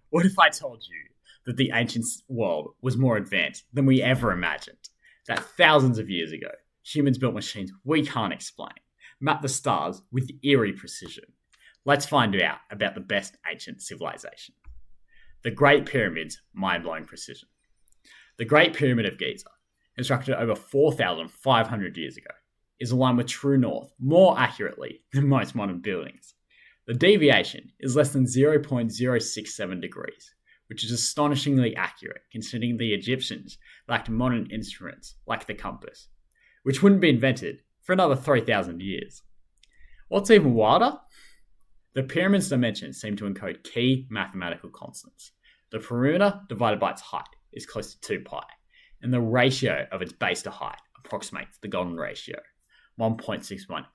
What if I told you that the ancient world was more advanced than we ever imagined? That thousands of years ago, humans built machines we can't explain, mapped the stars with eerie precision. Let's find out about the best ancient civilization. The Great Pyramids, mind-blowing precision. The Great Pyramid of Giza, constructed over 4,500 years ago, is aligned with true north more accurately than most modern buildings. The deviation is less than 0.067 degrees, which is astonishingly accurate considering the Egyptians lacked modern instruments like the compass, which wouldn't be invented for another 3,000 years. What's even wilder? The pyramid's dimensions seem to encode key mathematical constants. The perimeter divided by its height is close to 2 pi, and the ratio of its base to height approximates the golden ratio, 1.618.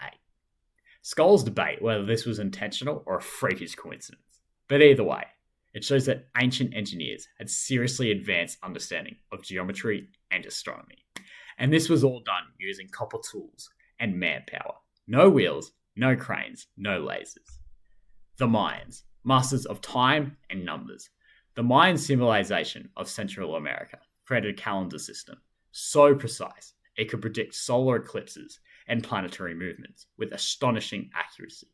Scholars debate whether this was intentional or a freakish coincidence, but either way, it shows that ancient engineers had seriously advanced understanding of geometry and astronomy. And this was all done using copper tools and manpower. No wheels, no cranes, no lasers. The Mayans, masters of time and numbers. The Mayan civilization of Central America created a calendar system so precise it could predict solar eclipses and planetary movements with astonishing accuracy.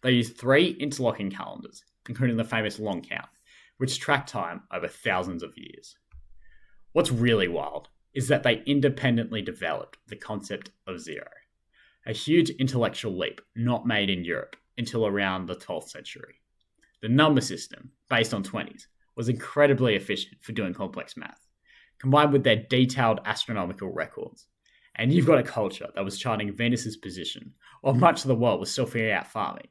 They used 3 interlocking calendars, including the famous long count, which track time over thousands of years. What's really wild is that they independently developed the concept of zero, a huge intellectual leap not made in Europe until around the 12th century. The number system, based on 20s, was incredibly efficient for doing complex math, combined with their detailed astronomical records. And you've got a culture that was charting Venus's position, while much of the world was still figuring out farming.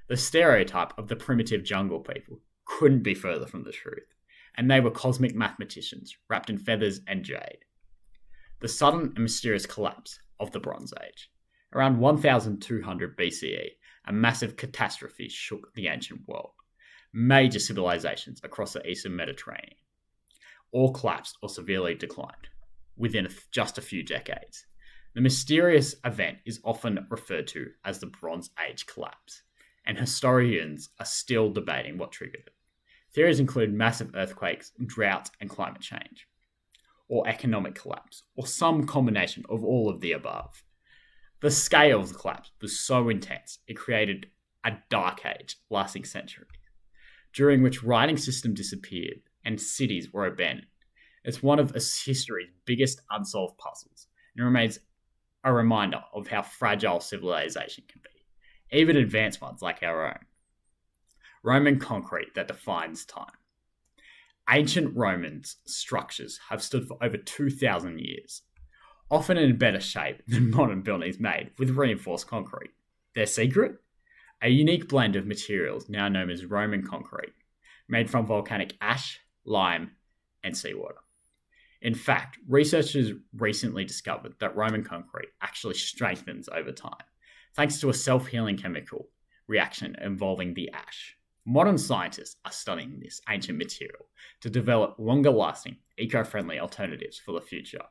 The stereotype of the primitive jungle people couldn't be further from the truth, and they were cosmic mathematicians wrapped in feathers and jade. The sudden and mysterious collapse of the Bronze Age. Around 1200 BCE, a massive catastrophe shook the ancient world. Major civilizations across the eastern Mediterranean all collapsed or severely declined within just a few decades. The mysterious event is often referred to as the Bronze Age collapse, and historians are still debating what triggered it. Theories include massive earthquakes, droughts, and climate change, or economic collapse, or some combination of all of the above. The scale of the collapse was so intense, it created a dark age lasting centuries, during which writing system disappeared and cities were abandoned. It's one of history's biggest unsolved puzzles, and remains a reminder of how fragile civilization can be, even advanced ones like our own. Roman concrete that defines time. Ancient Romans' structures have stood for over 2,000 years, often in better shape than modern buildings made with reinforced concrete. Their secret? A unique blend of materials now known as Roman concrete, made from volcanic ash, lime, and seawater. In fact, researchers recently discovered that Roman concrete actually strengthens over time, thanks to a self-healing chemical reaction involving the ash. Modern scientists are studying this ancient material to develop longer-lasting, eco-friendly alternatives for the future.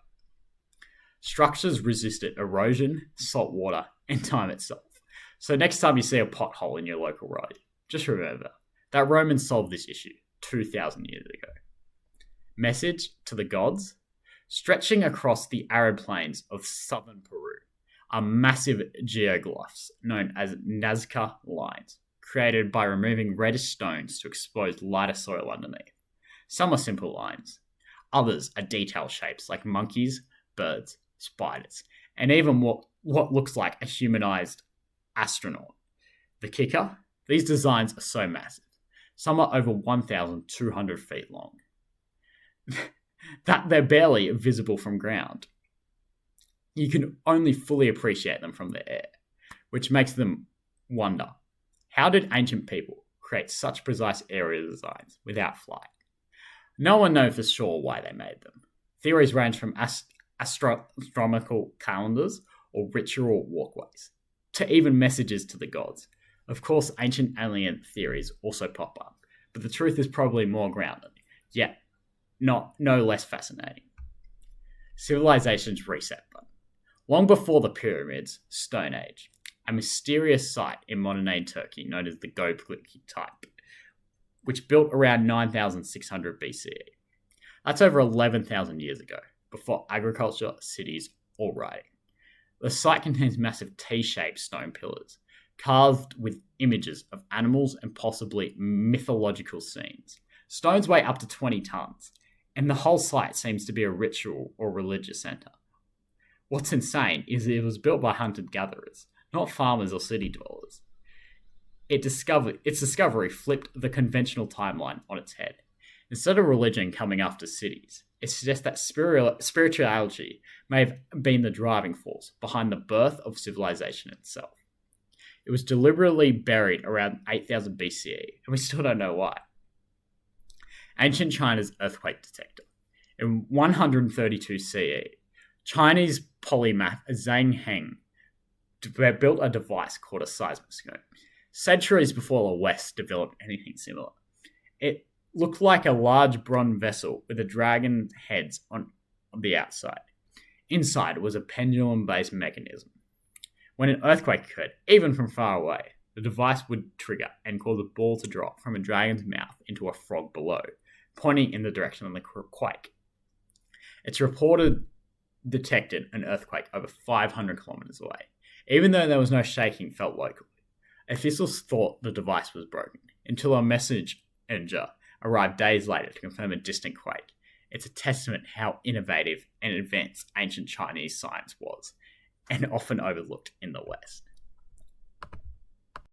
Structures resisted erosion, salt water, and time itself. So next time you see a pothole in your local road, just remember that Romans solved this issue 2,000 years ago. Message to the gods? Stretching across the arid plains of southern Peru are massive geoglyphs known as Nazca lines, created by removing reddish stones to expose lighter soil underneath. Some are simple lines. Others are detailed shapes like monkeys, birds, spiders, and even what looks like a humanized astronaut. The kicker? These designs are so massive. Some are over 1,200 feet long. that they're barely visible from ground. You can only fully appreciate them from the air, which makes them wonder, how did ancient people create such precise aerial designs without flight? No one knows for sure why they made them. Theories range from astronomical calendars or ritual walkways, to even messages to the gods. Of course, ancient alien theories also pop up, but the truth is probably more grounded, yet no less fascinating. Civilization's reset button. Long before the pyramids, Stone Age, a mysterious site in modern-day Turkey known as the Göbekli type which built around 9600 BCE. That's over 11,000 years ago, before agriculture, cities, or writing. The site contains massive T-shaped stone pillars, carved with images of animals and possibly mythological scenes. Stones weigh up to 20 tons, and the whole site seems to be a ritual or religious center. What's insane is it was built by hunter-gatherers, not farmers or city dwellers. Its discovery flipped the conventional timeline on its head. Instead of religion coming after cities, it suggests that spirituality may have been the driving force behind the birth of civilization itself. It was deliberately buried around 8000 BCE, and we still don't know why. Ancient China's earthquake detector. In 132 CE, Chinese polymath Zhang Heng built a device called a seismoscope, centuries before the West developed anything similar. It looked like a large bronze vessel with a dragon heads on the outside. Inside was a pendulum-based mechanism. When an earthquake occurred, even from far away, the device would trigger and cause a ball to drop from a dragon's mouth into a frog below, pointing in the direction of the quake. It's reported detected an earthquake over 500 kilometers away, even though there was no shaking felt locally. Officials thought the device was broken until a messenger arrived days later to confirm a distant quake. It's a testament how innovative and advanced ancient Chinese science was, and often overlooked in the West.